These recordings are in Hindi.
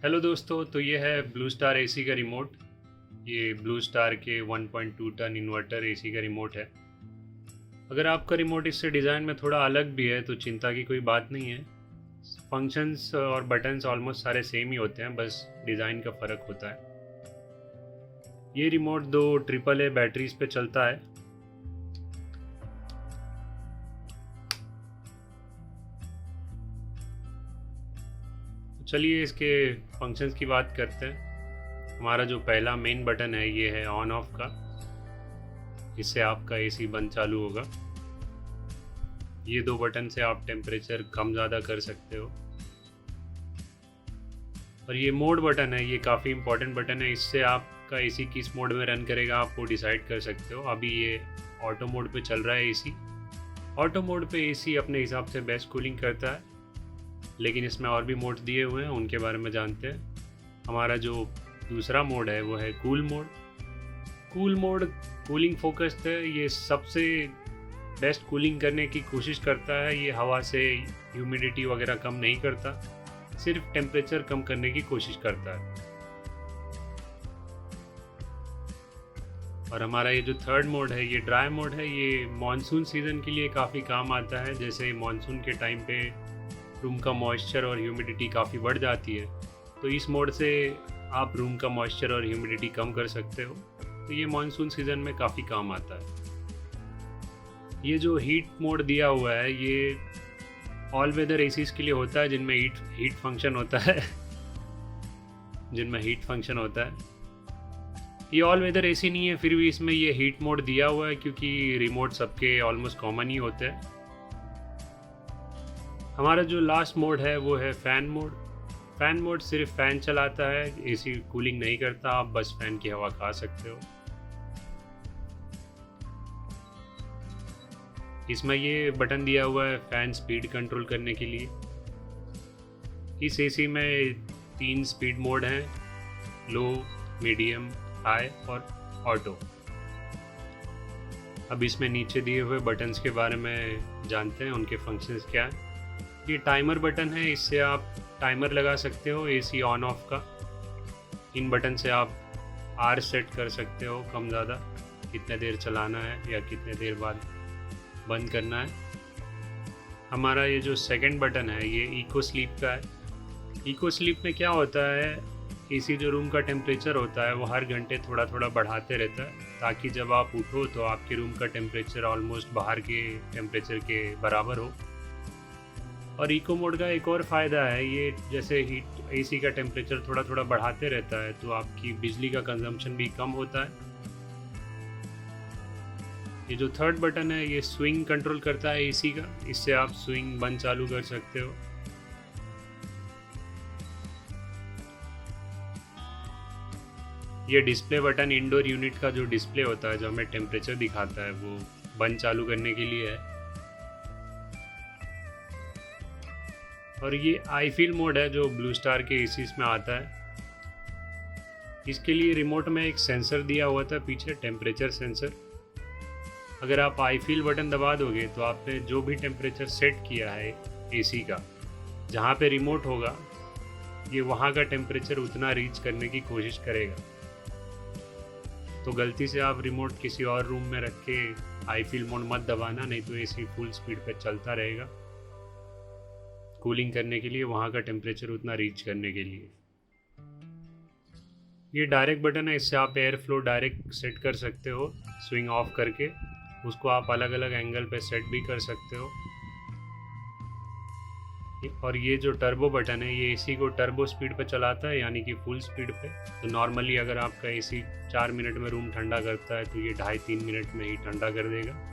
हेलो दोस्तों, तो ये है ब्लू स्टार एसी का रिमोट। ये ब्लू स्टार के 1.2 टन इन्वर्टर एसी का रिमोट है। अगर आपका रिमोट इससे डिज़ाइन में थोड़ा अलग भी है तो चिंता की कोई बात नहीं है। फंक्शंस और बटन्स ऑलमोस्ट सारे सेम ही होते हैं, बस डिज़ाइन का फ़र्क होता है। ये रिमोट दो AAA बैटरीज पे चलता है। चलिए इसके फंक्शंस की बात करते हैं। हमारा जो पहला मेन बटन है ये है ऑन ऑफ का। इससे आपका एसी बंद चालू होगा। ये दो बटन से आप टेम्परेचर कम ज़्यादा कर सकते हो। और ये मोड बटन है, ये काफ़ी इंपॉर्टेंट बटन है। इससे आपका एसी किस मोड में रन करेगा आप वो डिसाइड कर सकते हो। अभी ये ऑटो मोड पे चल रहा है एसी। ऑटो मोड पे एसी अपने हिसाब से बेस्ट कूलिंग करता है, लेकिन इसमें और भी मोड दिए हुए हैं, उनके बारे में जानते हैं। हमारा जो दूसरा मोड है वो है cool mode. Cool mode cooling focused है। ये सबसे बेस्ट कूलिंग करने की कोशिश करता है। ये हवा से ह्यूमिडिटी वगैरह कम नहीं करता, सिर्फ टेम्परेचर कम करने की कोशिश करता है। और हमारा ये जो थर्ड मोड है ये ड्राई मोड है। ये मॉनसून सीज़न के लिए काफ़ी काम आता है। जैसे मॉनसून के टाइम पे रूम का मॉइस्चर और ह्यूमिडिटी काफ़ी बढ़ जाती है, तो इस मोड से आप रूम का मॉइस्चर और ह्यूमिडिटी कम कर सकते हो। तो ये मॉनसून सीज़न में काफ़ी काम आता है। ये जो हीट मोड दिया हुआ है ये ऑल वेदर एसीज के लिए होता है, जिनमें हीट फंक्शन होता है जिनमें हीट फंक्शन होता है। ये ऑल वेदर एसी नहीं है, फिर भी इसमें ये हीट मोड दिया हुआ है क्योंकि रिमोट सबके ऑलमोस्ट कॉमन ही होते हैं। हमारा जो लास्ट मोड है वो है फ़ैन मोड। फ़ैन मोड सिर्फ फ़ैन चलाता है, एसी कूलिंग नहीं करता। आप बस फ़ैन की हवा खा सकते हो। इसमें ये बटन दिया हुआ है फ़ैन स्पीड कंट्रोल करने के लिए। इस एसी में 3 स्पीड मोड हैं, लो, मीडियम, हाई और ऑटो। अब इसमें नीचे दिए हुए बटन्स के बारे में जानते हैं, उनके फंक्शंस क्या हैं। ये टाइमर बटन है, इससे आप टाइमर लगा सकते हो एसी ऑन ऑफ का। इन बटन से आप आर सेट कर सकते हो, कम ज़्यादा, कितने देर चलाना है या कितने देर बाद बंद करना है। हमारा ये जो सेकंड बटन है ये इको स्लीप का है। इको स्लीप में क्या होता है, एसी जो रूम का टेम्परेचर होता है वो हर घंटे थोड़ा थोड़ा बढ़ाते रहता है, ताकि जब आप उठो तो आपके रूम का टेम्परेचर ऑलमोस्ट बाहर के टेम्परेचर के बराबर हो। और इको मोड का एक और फ़ायदा है, ये जैसे हीट एसी का टेम्परेचर थोड़ा थोड़ा बढ़ाते रहता है तो आपकी बिजली का कंजम्पशन भी कम होता है। ये जो थर्ड बटन है ये स्विंग कंट्रोल करता है एसी का। इससे आप स्विंग बंद चालू कर सकते हो। ये डिस्प्ले बटन इंडोर यूनिट का जो डिस्प्ले होता है, जो हमें टेम्परेचर दिखाता है, वो बंद चालू करने के लिए है। और ये आई फील मोड है जो ब्लू स्टार के एसीज में आता है। इसके लिए रिमोट में एक सेंसर दिया हुआ था पीछे, टेम्परेचर सेंसर। अगर आप आई फील बटन दबा दोगे तो आपने जो भी टेम्परेचर सेट किया है एसी का, जहाँ पे रिमोट होगा, ये वहाँ का टेम्परेचर उतना रीच करने की कोशिश करेगा। तो गलती से आप रिमोट किसी और रूम में रख के आई फील मोड मत दबाना, नहीं तो एसी फुल स्पीड पे चलता रहेगा कूलिंग करने के लिए, वहाँ का टेम्परेचर उतना रीच करने के लिए। ये डायरेक्ट बटन है, इससे आप एयर फ्लो डायरेक्ट सेट कर सकते हो स्विंग ऑफ करके। उसको आप अलग अलग एंगल पे सेट भी कर सकते हो। और ये जो टर्बो बटन है ये एसी को टर्बो स्पीड पे चलाता है, यानी कि फुल स्पीड पे। तो नॉर्मली अगर आपका एसी 4 मिनट में रूम ठंडा करता है तो ये 2.5-3 मिनट में ही ठंडा कर देगा।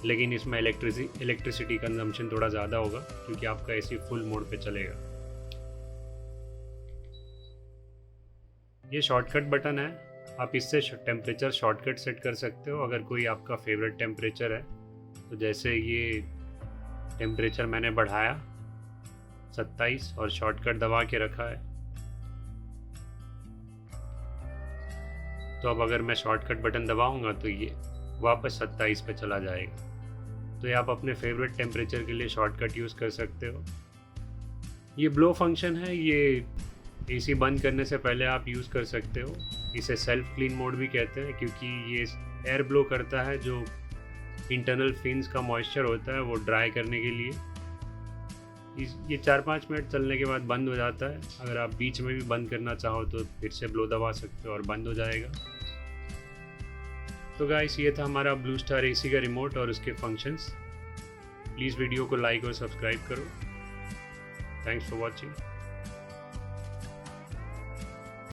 लेकिन इसमें इलेक्ट्रिसिटी कंजम्पशन थोड़ा ज़्यादा होगा क्योंकि आपका एसी फुल मोड पे चलेगा। ये शॉर्टकट बटन है, आप इससे टेम्परेचर शॉर्टकट सेट कर सकते हो अगर कोई आपका फेवरेट टेम्परेचर है। तो जैसे ये टेम्परेचर मैंने बढ़ाया 27 और शॉर्टकट दबा के रखा है, तो अब अगर मैं शॉर्टकट बटन दबाऊंगा तो ये वापस 27 पे चला जाएगा। तो ये आप अपने फेवरेट टेम्परेचर के लिए शॉर्टकट यूज़ कर सकते हो। ये ब्लो फंक्शन है, ये एसी बंद करने से पहले आप यूज़ कर सकते हो। इसे सेल्फ क्लीन मोड भी कहते हैं क्योंकि ये एयर ब्लो करता है जो इंटरनल फिन्स का मॉइस्चर होता है वो ड्राई करने के लिए। ये 4-5 मिनट चलने के बाद बंद हो जाता है। अगर आप बीच में भी बंद करना चाहो तो फिर से ब्लो दबा सकते हो और बंद हो जाएगा। तो गाइस, ये था हमारा ब्लू स्टार एसी का रिमोट और उसके फंक्शंस। प्लीज़ वीडियो को लाइक और सब्सक्राइब करो। Thanks for watching.